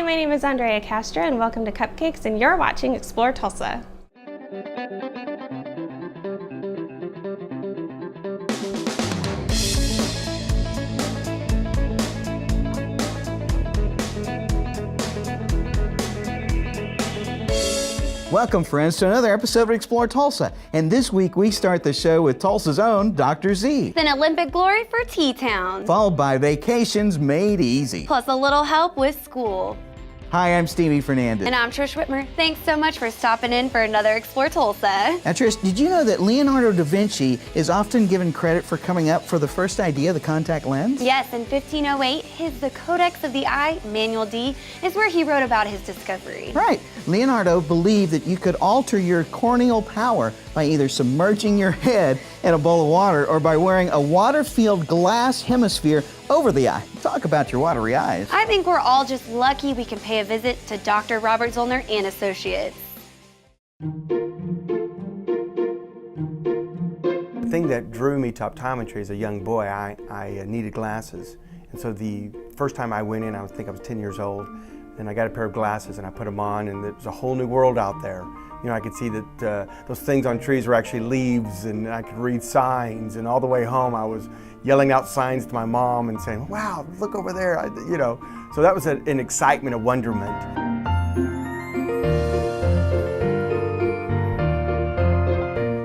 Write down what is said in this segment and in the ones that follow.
Hi, my name is Andrea Castro and welcome to Cupcakes, and you're watching Explore Tulsa. Welcome, friends, to another episode of Explore Tulsa. And this week we start the show with Tulsa's own Dr. Z. Then Olympic glory for T-Town. Followed by vacations made easy. Plus a little help with school. Hi, I'm Stevie Fernandez. And I'm Trish Whitmer. Thanks so much for stopping in for another Explore Tulsa. Now, Trish, did you know that Leonardo da Vinci is often given credit for coming up for the first idea of the contact lens? Yes, in 1508, The Codex of the Eye, Manual D, is where he wrote about his discovery. Right. Leonardo believed that you could alter your corneal power by either submerging your head in a bowl of water or by wearing a water-filled glass hemisphere over the eye. Talk about your watery eyes. I think we're all just lucky we can pay a visit to Dr. Robert Zoellner and Associates. The thing that drew me to optometry as a young boy, I needed glasses. And so the first time I went in, I think I was 10 years old, and I got a pair of glasses and I put them on, and there was a whole new world out there. You know, I could see that those things on trees were actually leaves, and I could read signs, and all the way home I was yelling out signs to my mom and saying, wow, look over there, you know. So that was an excitement, a wonderment.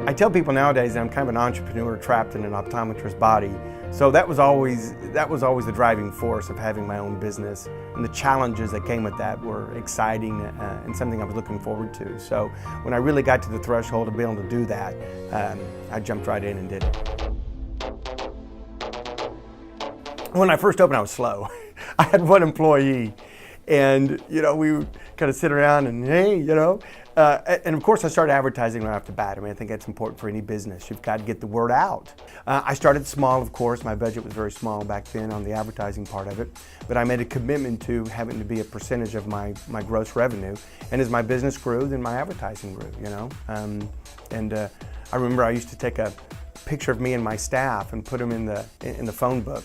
I tell people nowadays that I'm kind of an entrepreneur trapped in an optometrist's body. So that was always the driving force of having my own business, and the challenges that came with that were exciting and something I was looking forward to. So when I really got to the threshold of being able to do that, I jumped right in and did it. When I first opened, I was slow. I had one employee, and you know, we would kind of sit around and hey, you know, and of course I started advertising right off the bat. I mean, I think that's important for any business. You've got to get the word out. I started small, of course. My budget was very small back then on the advertising part of it, but I made a commitment to having to be a percentage of my gross revenue. And as my business grew, then my advertising grew, you know. I remember I used to take a picture of me and my staff and put them in the phone book.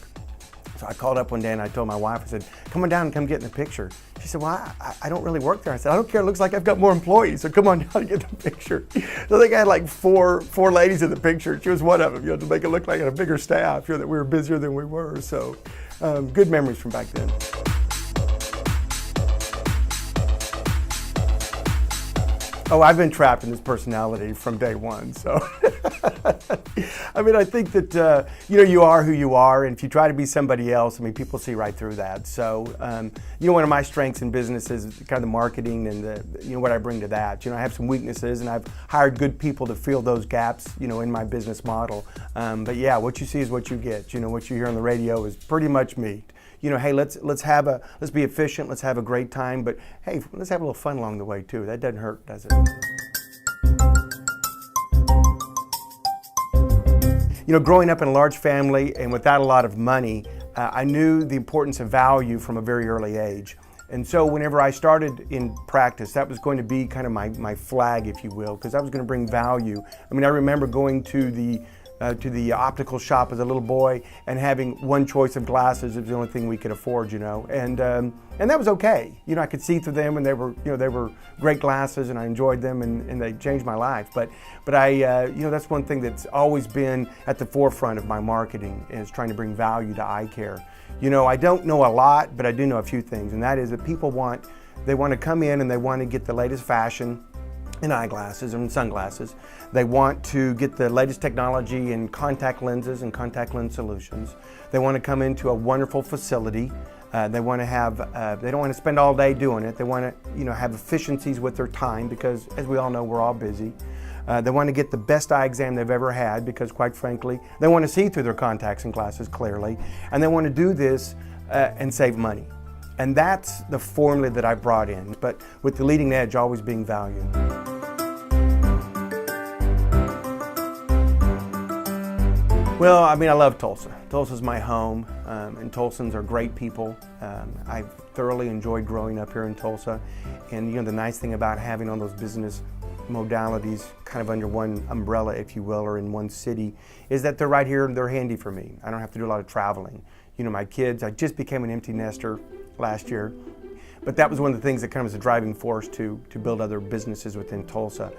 So I called up one day and I told my wife, I said, come on down and come get in the picture. She said, well, I don't really work there. I said, I don't care, it looks like I've got more employees, so come on down and get the picture. So I think I had like four ladies in the picture. She was one of them, you know, to make it look like I had a bigger staff, you know, that we were busier than we were. So good memories from back then. Oh, I've been trapped in this personality from day one, so. I mean, I think that, you know, you are who you are, and if you try to be somebody else, I mean, people see right through that. So, you know, one of my strengths in business is kind of the marketing and you know, what I bring to that. You know, I have some weaknesses, and I've hired good people to fill those gaps, you know, in my business model. But yeah, what you see is what you get. You know, what you hear on the radio is pretty much me. You know, hey, let's be efficient, let's have a great time, but hey, let's have a little fun along the way too. That doesn't hurt, does it? You know, growing up in a large family and without a lot of money, I knew the importance of value from a very early age. And so whenever I started in practice, that was going to be kind of my flag, if you will, because I was going to bring value. I mean, I remember going to the optical shop as a little boy and having one choice of glasses. It was the only thing we could afford, you know, and that was okay. You know, I could see through them, and they were great glasses, and I enjoyed them, and they changed my life. But I, you know, that's one thing that's always been at the forefront of my marketing, is trying to bring value to eye care. You know, I don't know a lot, but I do know a few things, and that is that people want to come in and they want to get the latest fashion in eyeglasses and sunglasses. They want to get the latest technology in contact lenses and contact lens solutions. They want to come into a wonderful facility. They want to have, they don't want to spend all day doing it. They want to, you know, have efficiencies with their time, because as we all know, we're all busy. They want to get the best eye exam they've ever had, because quite frankly, they want to see through their contacts and glasses clearly. And they want to do this and save money. And that's the formula that I brought in, but with the leading edge always being value. Well, I mean, I love Tulsa. Tulsa's my home, and Tulsans are great people. I've thoroughly enjoyed growing up here in Tulsa. And you know, the nice thing about having all those business modalities kind of under one umbrella, if you will, or in one city, is that they're right here and they're handy for me. I don't have to do a lot of traveling. You know, my kids, I just became an empty nester last year. But that was one of the things that kind of was a driving force to build other businesses within Tulsa,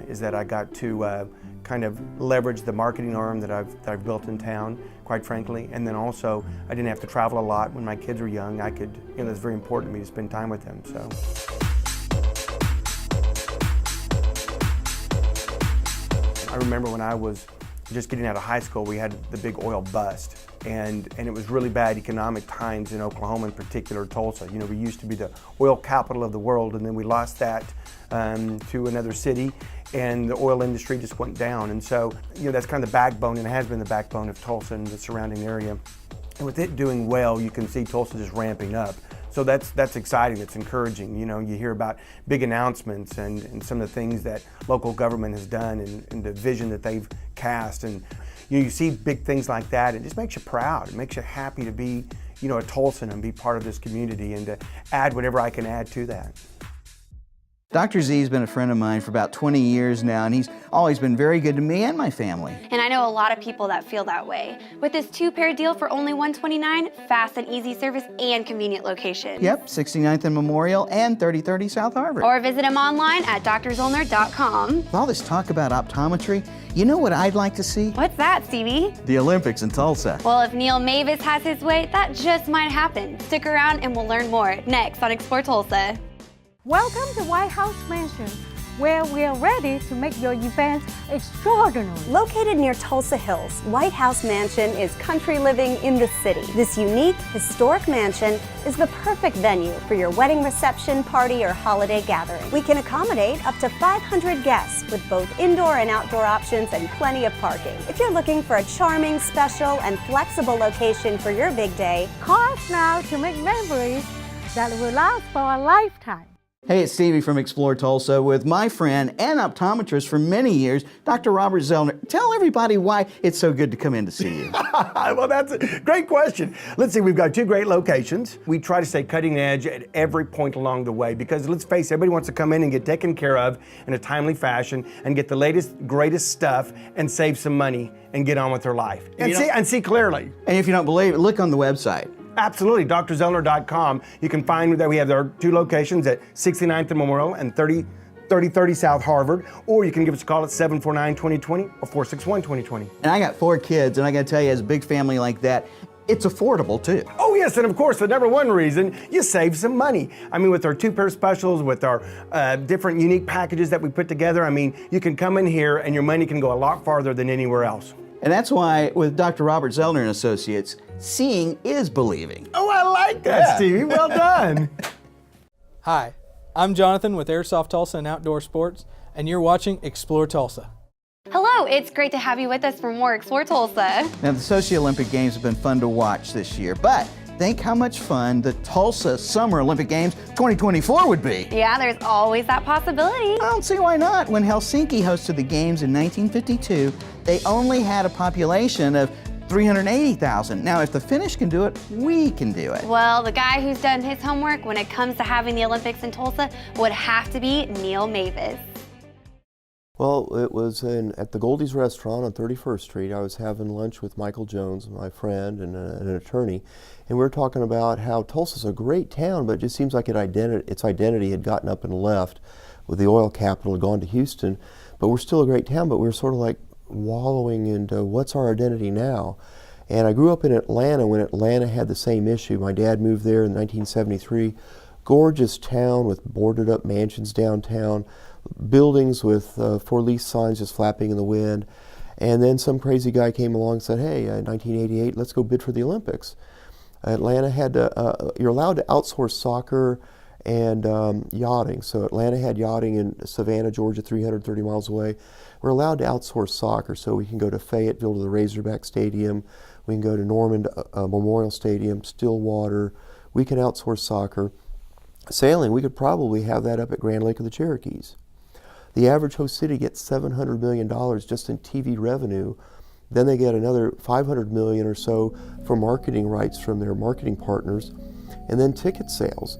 is that I got to kind of leverage the marketing arm that I've built in town, quite frankly. And then also, I didn't have to travel a lot when my kids were young. I could, that's very important to me to spend time with them. So. I remember when I was just getting out of high school, we had the big oil bust, and it was really bad economic times in Oklahoma, in particular Tulsa. We used to be the oil capital of the world, and then we lost that to another city, and the oil industry just went down. And so, that's kind of the backbone, and it has been the backbone of Tulsa and the surrounding area. And with it doing well, you can see Tulsa just ramping up. So that's exciting, it's encouraging. You hear about big announcements and some of the things that local government has done and the vision that they've cast. And you see big things like that, it just makes you proud. It makes you happy to be a Tulsan and be part of this community and to add whatever I can add to that. Dr. Z has been a friend of mine for about 20 years now, and he's always been very good to me and my family. And I know a lot of people that feel that way. With this 2-pair deal for only $129, fast and easy service and convenient location. Yep, 69th and Memorial and 3030 South Harvard. Or visit him online at drzoellner.com. With all this talk about optometry, you know what I'd like to see? What's that, Stevie? The Olympics in Tulsa. Well, if Neil Mavis has his way, that just might happen. Stick around and we'll learn more next on Explore Tulsa. Welcome to White House Mansion, where we are ready to make your events extraordinary. Located near Tulsa Hills, White House Mansion is country living in the city. This unique, historic mansion is the perfect venue for your wedding reception, party, or holiday gathering. We can accommodate up to 500 guests with both indoor and outdoor options and plenty of parking. If you're looking for a charming, special, and flexible location for your big day, Call us now to make memories that will last for a lifetime. Hey, it's Stevie from Explore Tulsa with my friend and optometrist for many years, Dr. Robert Zoellner. Tell everybody why it's so good to come in to see you. Well, that's a great question. Let's see, we've got 2 great locations. We try to stay cutting edge at every point along the way because let's face it, everybody wants to come in and get taken care of in a timely fashion and get the latest, greatest stuff and save some money and get on with their life and see clearly. And if you don't believe it, look on the website. Absolutely, drzoellner.com. You can find that we have our 2 locations at 69th and Memorial and 3030 South Harvard, or you can give us a call at 749-2020 or 461-2020. And I got 4 kids, and I gotta tell you, as a big family like that, it's affordable too. Oh yes, and of course, the number one reason, you save some money. I mean, with our 2-pair specials, with our different unique packages that we put together, I mean, you can come in here and your money can go a lot farther than anywhere else. And that's why with Dr. Robert Zoellner and Associates, seeing is believing. Oh, I like that, Stevie. Well done. Hi, I'm Jonathan with Airsoft Tulsa and Outdoor Sports, and you're watching Explore Tulsa. Hello, it's great to have you with us for more Explore Tulsa. Now, the Sochi Olympic Games have been fun to watch this year, but think how much fun the Tulsa Summer Olympic Games 2024 would be. Yeah, there's always that possibility. I don't see why not. When Helsinki hosted the Games in 1952, they only had a population of 380,000. Now, if the Finnish can do it, we can do it. Well, the guy who's done his homework when it comes to having the Olympics in Tulsa would have to be Neil Mavis. Well, it was at the Goldie's restaurant on 31st Street. I was having lunch with Michael Jones, my friend, and an attorney, and we were talking about how Tulsa's a great town, but it just seems like its identity had gotten up and left with the oil capital, had gone to Houston, but we're still a great town, but we're sort of like wallowing into what's our identity now. And I grew up in Atlanta when Atlanta had the same issue. My dad moved there in 1973. Gorgeous town with boarded up mansions downtown, buildings with for lease signs just flapping in the wind. And then some crazy guy came along and said, hey, 1988, let's go bid for the Olympics. Atlanta had you're allowed to outsource soccer and yachting. So Atlanta had yachting in Savannah, Georgia, 330 miles away. We're allowed to outsource soccer, so we can go to Fayetteville to the Razorback Stadium. We can go to Norman Memorial Stadium, Stillwater. We can outsource soccer. Sailing, we could probably have that up at Grand Lake of the Cherokees. The average host city gets $700 million just in TV revenue. Then they get another $500 million or so for marketing rights from their marketing partners. And then ticket sales.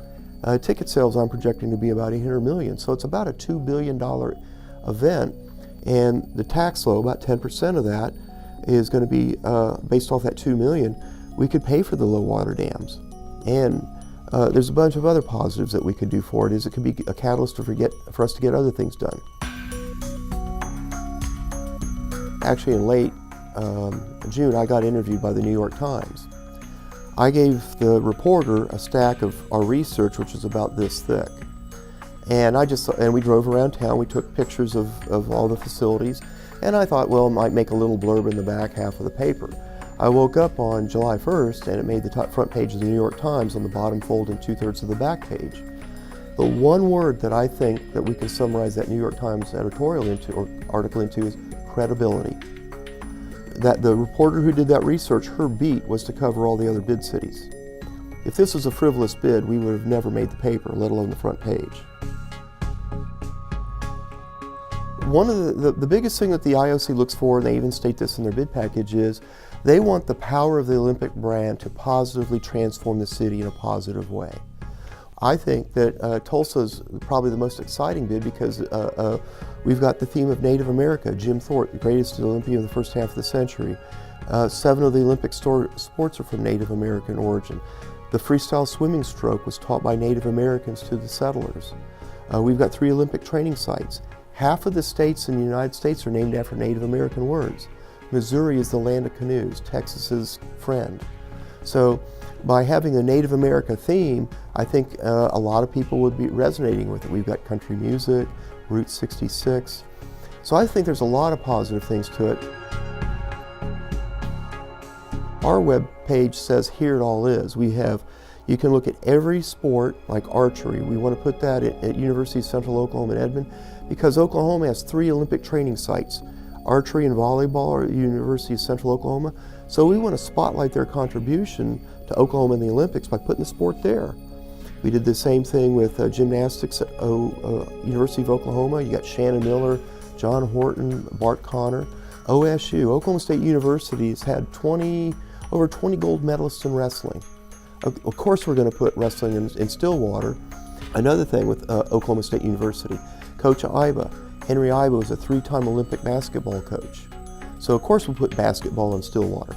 Ticket sales I'm projecting to be about $800 million. So it's about a $2 billion event. And the tax law, about 10% of that, is going to be based off that $2 million. We could pay for the low water dams and There's a bunch of other positives that we could do for it. It could be a catalyst for us to get other things done. Actually, in late June, I got interviewed by the New York Times. I gave the reporter a stack of our research, which was about this thick. And we drove around town, we took pictures of all the facilities, and I thought, well, I might make a little blurb in the back half of the paper. I woke up on July 1st and it made the top front page of the New York Times on the bottom fold and 2/3 of the back page. The one word that I think that we can summarize that New York Times editorial into, or article into, is credibility. That the reporter who did that research, her beat was to cover all the other bid cities. If this was a frivolous bid, we would have never made the paper, let alone the front page. One of the biggest thing that the IOC looks for, and they even state this in their bid package, is they want the power of the Olympic brand to positively transform the city in a positive way. I think that Tulsa is probably the most exciting bid because we've got the theme of Native America. Jim Thorpe, the greatest Olympian of the first half of the century. 7 of the Olympic sports are from Native American origin. The freestyle swimming stroke was taught by Native Americans to the settlers. We've got 3 Olympic training sites. Half of the states in the United States are named after Native American words. Missouri is the land of canoes, Texas's friend. So by having a Native America theme, I think a lot of people would be resonating with it. We've got country music, Route 66. So I think there's a lot of positive things to it. Our web page says here it all is. You can look at every sport like archery. We want to put that at University of Central Oklahoma in Edmond because Oklahoma has 3 Olympic training sites. Archery and volleyball are at University of Central Oklahoma. So we want to spotlight their contribution to Oklahoma in the Olympics by putting the sport there. We did the same thing with gymnastics at University of Oklahoma. You got Shannon Miller, John Horton, Bart Connor. OSU, Oklahoma State University, has had over 20 gold medalists in wrestling. Of course we're going to put wrestling in Stillwater. Another thing with Oklahoma State University, Coach Iba. Henry Iba was a 3-time Olympic basketball coach. So of course we'll put basketball in Stillwater.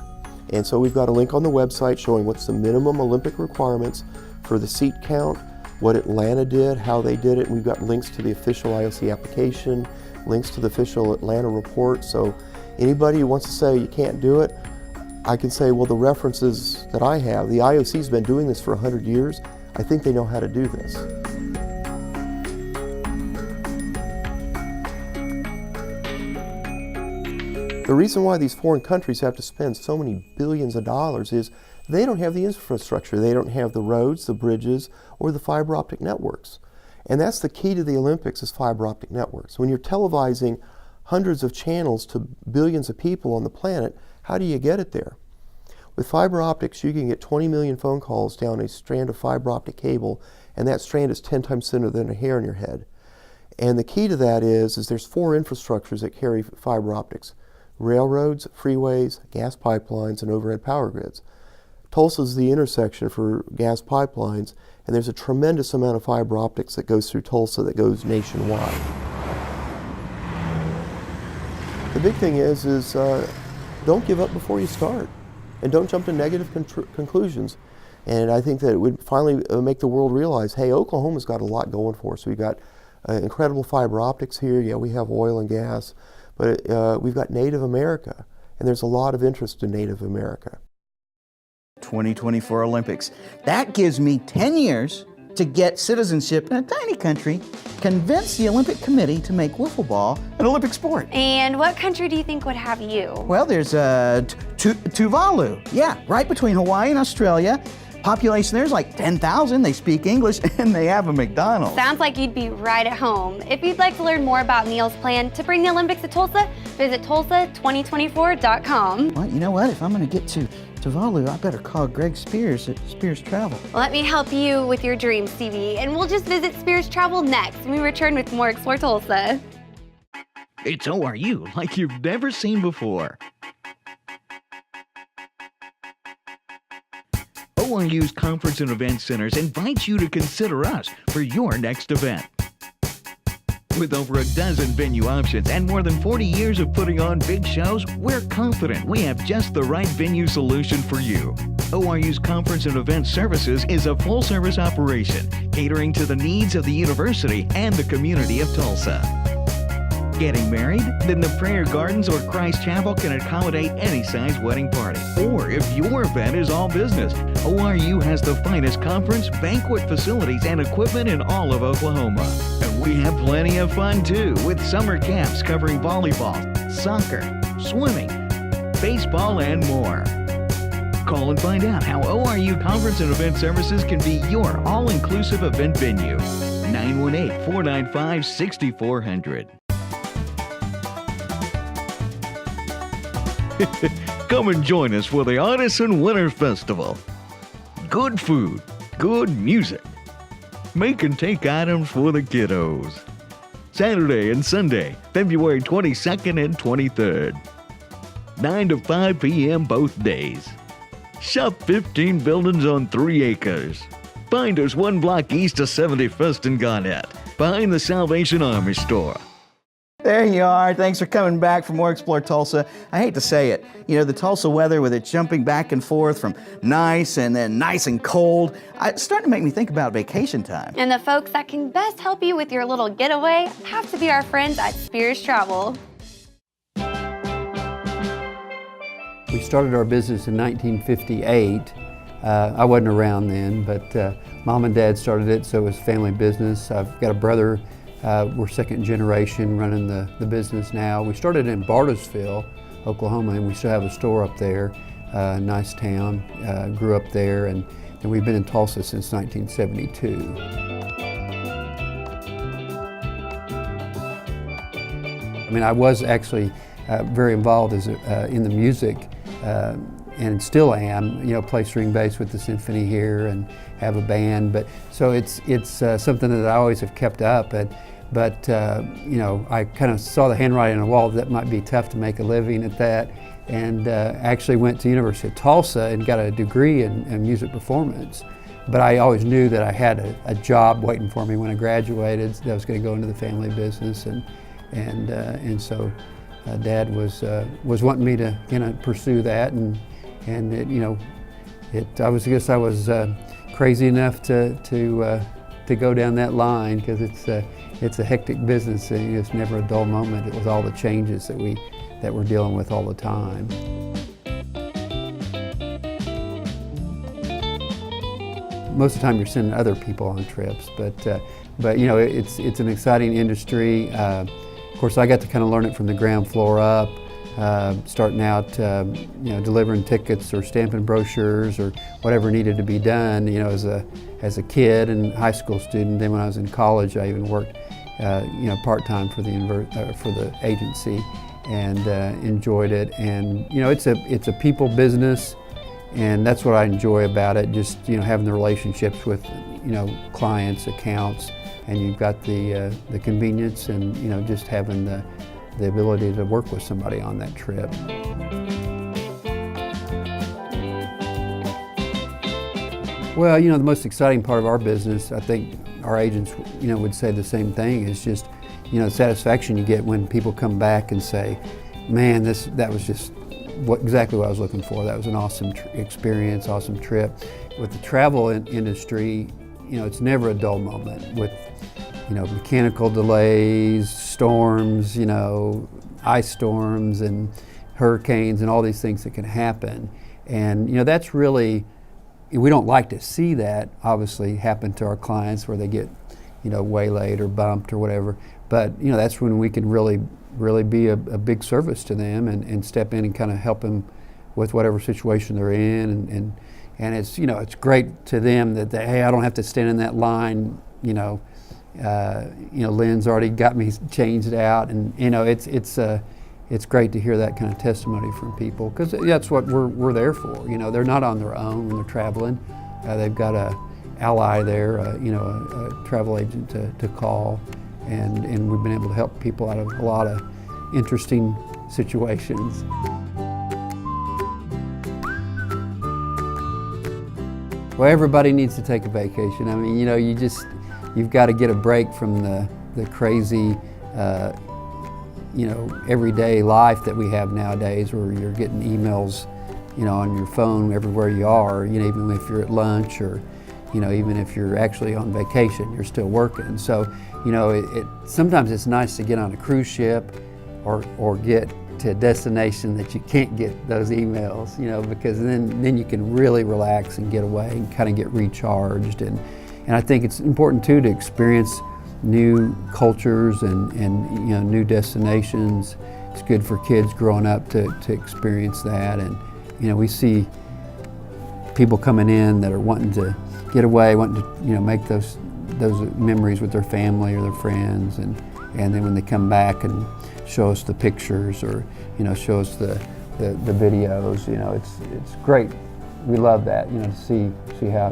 And so we've got a link on the website showing what's the minimum Olympic requirements for the seat count, what Atlanta did, how they did it. We've got links to the official IOC application, links to the official Atlanta report. So anybody who wants to say you can't do it, I can say, well, the references that I have, the IOC's been doing this for 100 years. I think they know how to do this. The reason why these foreign countries have to spend so many billions of dollars is they don't have the infrastructure. They don't have the roads, the bridges, or the fiber optic networks. And that's the key to the Olympics, is fiber optic networks. When you're televising hundreds of channels to billions of people on the planet, how do you get it there? With fiber optics, you can get 20 million phone calls down a strand of fiber optic cable, and that strand is 10 times thinner than a hair on your head. And the key to that is there's 4 infrastructures that carry fiber optics: railroads, freeways, gas pipelines, and overhead power grids. Tulsa is the intersection for gas pipelines, and there's a tremendous amount of fiber optics that goes through Tulsa that goes nationwide. The big thing is don't give up before you start, and don't jump to negative conclusions. And I think that it would finally make the world realize, hey, Oklahoma's got a lot going for us. We've got incredible fiber optics here. Yeah, we have oil and gas, but we've got Native America, and there's a lot of interest in Native America. 2024 Olympics. That gives me 10 years to get citizenship in a tiny country, convince the Olympic Committee to make wiffle ball an Olympic sport. And what country do you think would have you? Well, there's Tuvalu. Yeah, right between Hawaii and Australia. Population there's like 10,000. They speak English and they have a McDonald's. Sounds like you'd be right at home. If you'd like to learn more about Neil's plan to bring the Olympics to Tulsa, visit tulsa2024.com. Well, you know what? If I'm going to get to Tuvalu, I better call Greg Spears at Spears Travel. Let me help you with your dreams, Stevie, and we'll just visit Spears Travel next when we return with more Explore Tulsa. It's ORU like you've never seen before. ORU's Conference and Event Centers invites you to consider us for your next event. With over a dozen venue options and more than 40 years of putting on big shows, we're confident we have just the right venue solution for you. ORU's Conference and Event Services is a full-service operation catering to the needs of the university and the community of Tulsa. Getting married? Then the Prayer Gardens or Christ Chapel can accommodate any size wedding party. Or if your event is all business, ORU has the finest conference, banquet facilities, and equipment in all of Oklahoma. And we have plenty of fun too, with summer camps covering volleyball, soccer, swimming, baseball, and more. Call and find out how ORU Conference and Event Services can be your all-inclusive event venue. 918-495-6400. Come and join us for the Artisan Winter Festival. Good food, good music. Make and take items for the kiddos. Saturday and Sunday, February 22nd and 23rd. 9 to 5 p.m. both days. Shop 15 buildings on 3 acres. Find us 1 block east of 71st and Garnett, behind the Salvation Army store. There you are. Thanks for coming back for more Explore Tulsa. I hate to say it, you know, the Tulsa weather with it jumping back and forth from nice and then nice and cold, it's starting to make me think about vacation time. And the folks that can best help you with your little getaway have to be our friends at Spears Travel. We started our business in 1958. I wasn't around then, but Mom and Dad started it, so it was family business. I've got a brother. We're second generation running the business now. We started in Bartlesville, Oklahoma, and we still have a store up there. Nice town. Grew up there, and we've been in Tulsa since 1972. I mean, I was actually very involved in the music, and still am. You know, play string bass with the symphony here and have a band. But so it's something that I always have kept up. But you know, I kind of saw the handwriting on the wall that might be tough to make a living at that, and actually went to University of Tulsa and got a degree in music performance. But I always knew that I had a job waiting for me when I graduated. That I was going to go into the family business, and so Dad was wanting me to kind of pursue that, and it, you know, I guess I was crazy enough to go down that line, because it's a hectic business. It's never a dull moment. It was all the changes that we're dealing with all the time. Most of the time you're sending other people on trips, but you know, it's an exciting industry. Of course, I got to kind of learn it from the ground floor up, starting out, you know, delivering tickets or stamping brochures or whatever needed to be done, you know, as a kid and high school student. Then when I was in college, I even worked, you know, part-time for the agency, and enjoyed it. And you know, it's a people business, and that's what I enjoy about it. Just, you know, having the relationships with, you know, clients, accounts, and you've got the convenience, and you know, just having the ability to work with somebody on that trip. Well, you know, the most exciting part of our business, I think our agents, you know, would say the same thing, is just, you know, the satisfaction you get when people come back and say, man, that was just exactly what I was looking for. That was an awesome experience, awesome trip. With the travel industry, you know, it's never a dull moment with, you know, mechanical delays, storms, you know, ice storms and hurricanes and all these things that can happen. And, you know, that's really, we don't like to see that obviously happen to our clients, where they get, you know, waylaid or bumped or whatever. But, you know, that's when we can really be a big service to them, and step in and kind of help them with whatever situation they're in. And it's, you know, it's great to them that hey, I don't have to stand in that line, you know, Lynn's already got me changed out, and you know, it's great to hear that kind of testimony from people, because that's what we're there for. You know, they're not on their own when they're traveling. They've got a ally there, you know, a travel agent to call, and we've been able to help people out of a lot of interesting situations. Well, everybody needs to take a vacation. I mean, you know, you've got to get a break from the crazy, you know, everyday life that we have nowadays, where you're getting emails, on your phone everywhere you are, even if you're at lunch or, even if you're actually on vacation, you're still working. So, sometimes it's nice to get on a cruise ship or get to a destination that you can't get those emails, because then you can really relax and get away and kind of get recharged. And I think it's important too to experience new cultures and new destinations. It's good for kids growing up to experience that. And we see people coming in that are wanting to get away, wanting to make those memories with their family or their friends, and then when they come back and show us the pictures or show us the videos, it's great. We love that, to see how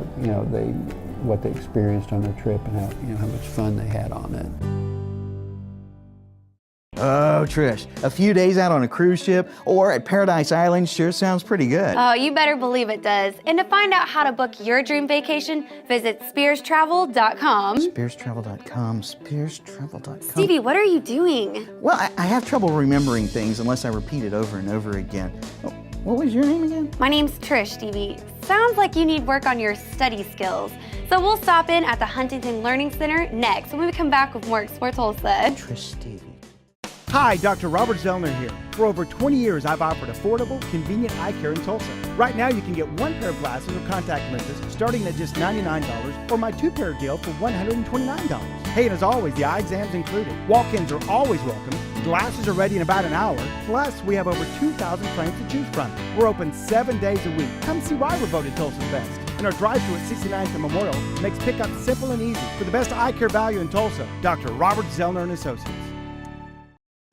what they experienced on their trip and how much fun they had on it. Oh, Trish, a few days out on a cruise ship or at Paradise Island sure sounds pretty good. Oh, you better believe it does. And to find out how to book your dream vacation, visit SpearsTravel.com. SpearsTravel.com. Stevie, what are you doing? Well, I have trouble remembering things unless I repeat it over and over again. Oh, what was your name again? My name's Trish, Stevie. Sounds like you need work on your study skills. So we'll stop in at the Huntington Learning Center next when we come back with more Explore Tulsa. Trish Stevie. Hi, Dr. Robert Zoellner here. For over 20 years, I've offered affordable, convenient eye care in Tulsa. Right now, you can get one pair of glasses or contact lenses starting at just $99 or my two-pair deal for $129. Hey, and as always, the eye exam's included. Walk-ins are always welcome. Glasses are ready in about an hour. Plus, we have over 2,000 frames to choose from. We're open 7 days a week. Come see why we're voted Tulsa's best. And our drive-thru at 69th and Memorial makes pickup simple and easy. For the best eye care value in Tulsa, Dr. Robert Zoellner and Associates.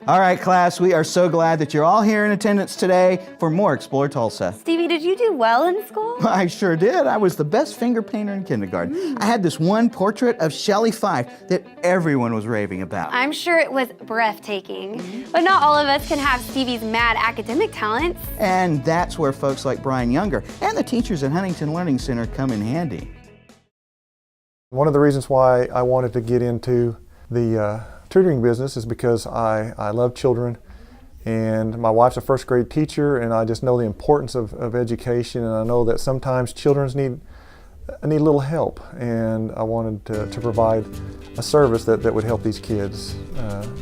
All right, class, we are so glad that you're all here in attendance today for more Explore Tulsa. Stevie, did you do well in school? I sure did. I was the best finger painter in kindergarten. I had this one portrait of Shelley Fife that everyone was raving about. I'm sure it was breathtaking. But not all of us can have Stevie's mad academic talents. And that's where folks like Brian Younger and the teachers at Huntington Learning Center come in handy. One of the reasons why I wanted to get into the tutoring business is because I love children, and my wife's a first grade teacher, and I just know the importance of education, and I know that sometimes children need a little help, and I wanted to provide a service that would help these kids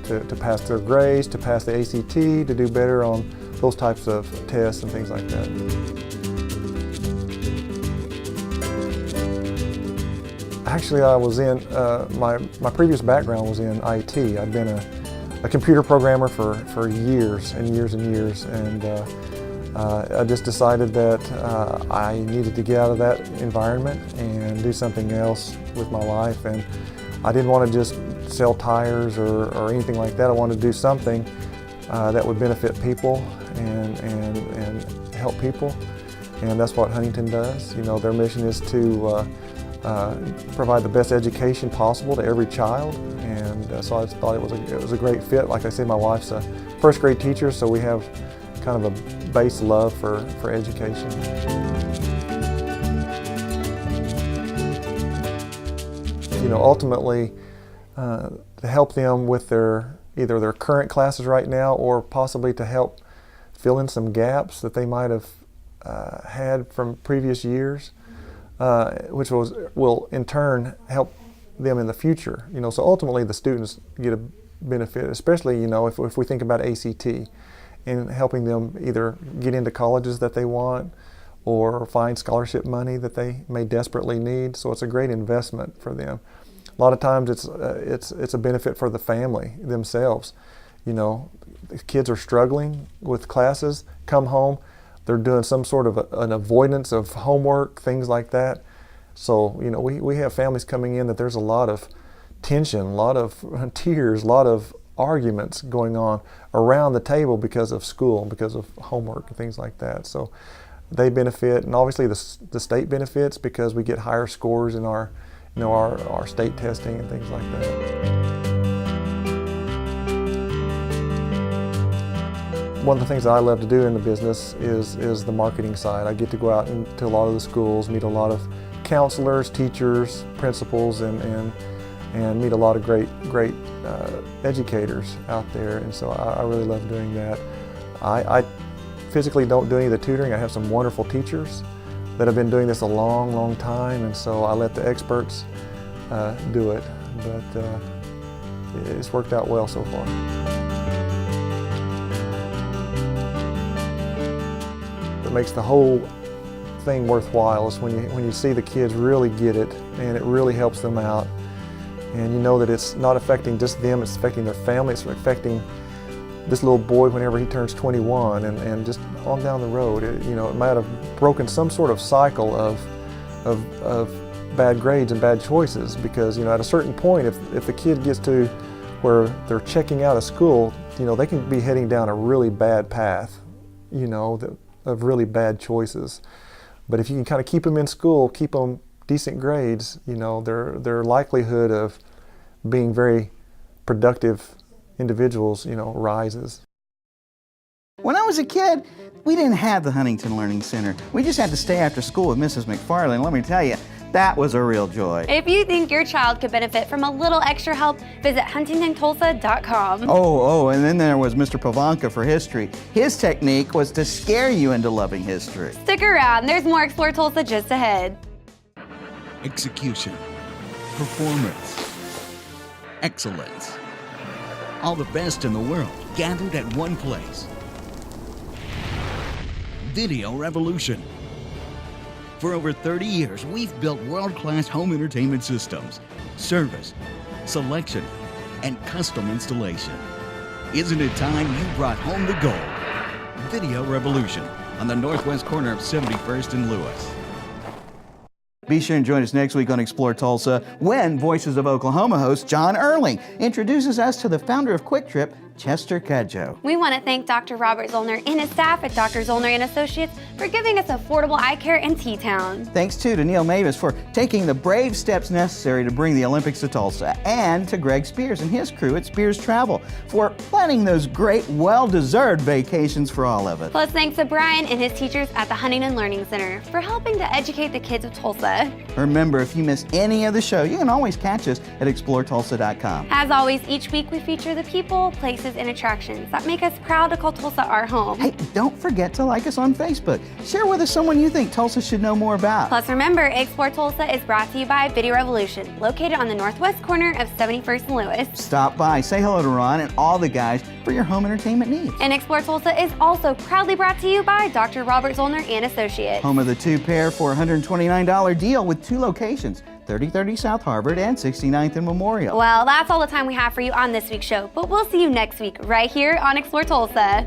to pass their grades, to pass the ACT, to do better on those types of tests and things like that. Actually, I was in, my previous background was in IT. I'd been a computer programmer for years and years and years, and I just decided that I needed to get out of that environment and do something else with my life. And I didn't want to just sell tires or anything like that. I wanted to do something that would benefit people and help people, and that's what Huntington does. You know, their mission is to provide the best education possible to every child, and so I thought it was a great fit. Like I said, my wife's a first grade teacher, so we have kind of a base love for education. You know, ultimately, to help them with either their current classes right now, or possibly to help fill in some gaps that they might have had from previous years. Which will in turn help them in the future. You know, so ultimately the students get a benefit, especially, you know, if we think about ACT and helping them either get into colleges that they want or find scholarship money that they may desperately need. So it's a great investment for them. A lot of times it's a benefit for the family themselves. You know, the kids are struggling with classes, come home, they're doing some sort of an avoidance of homework, things like that. So, you know, we have families coming in that there's a lot of tension, a lot of tears, a lot of arguments going on around the table because of school, because of homework and things like that. So they benefit, and obviously the state benefits because we get higher scores in our state testing and things like that. One of the things that I love to do in the business is the marketing side. I get to go out into a lot of the schools, meet a lot of counselors, teachers, principals, and meet a lot of great educators out there. And so I really love doing that. I physically don't do any of the tutoring. I have some wonderful teachers that have been doing this a long, long time, and so I let the experts do it. But it's worked out well so far. What makes the whole thing worthwhile is when you see the kids really get it, and it really helps them out, and you know that it's not affecting just them, it's affecting their family, it's affecting this little boy whenever he turns 21, and just on down the road. It might have broken some sort of cycle of bad grades and bad choices, because at a certain point, if the kid gets to where they're checking out of school, they can be heading down a really bad path, of really bad choices. But if you can kind of keep them in school, keep them decent grades, their likelihood of being very productive individuals, rises. When I was a kid, we didn't have the Huntington Learning Center. We just had to stay after school with Mrs. McFarland. Let me tell you, that was a real joy. If you think your child could benefit from a little extra help, visit huntingtontulsa.com. Oh, and then there was Mr. Pavanka for history. His technique was to scare you into loving history. Stick around, there's more Explore Tulsa just ahead. Execution, performance, excellence. All the best in the world gathered at one place. Video Revolution. For over 30 years, we've built world-class home entertainment systems, service, selection, and custom installation. Isn't it time you brought home the gold? Video Revolution on the northwest corner of 71st and Lewis. Be sure and join us next week on Explore Tulsa when Voices of Oklahoma host John Erling introduces us to the founder of Quick Trip, Chester Cudjoe. We want to thank Dr. Robert Zoellner and his staff at Dr. Zoellner and Associates for giving us affordable eye care in T-Town. Thanks too to Neil Mavis for taking the brave steps necessary to bring the Olympics to Tulsa, and to Greg Spears and his crew at Spears Travel for planning those great, well-deserved vacations for all of us. Plus thanks to Brian and his teachers at the Huntington Learning Center for helping to educate the kids of Tulsa. Remember, if you miss any of the show, you can always catch us at exploretulsa.com. As always, each week we feature the people, places, and attractions that make us proud to call Tulsa our home. Hey, don't forget to like us on Facebook. Share with us someone you think Tulsa should know more about. Plus remember, Explore Tulsa is brought to you by Video Revolution, located on the northwest corner of 71st and Lewis. Stop by, say hello to Ron and all the guys for your home entertainment needs. And Explore Tulsa is also proudly brought to you by Dr. Robert Zoellner and Associates. Home of the two-pair for $129 deal with two locations, 3030 South Harvard and 69th and Memorial. Well, that's all the time we have for you on this week's show, but we'll see you next week right here on Explore Tulsa.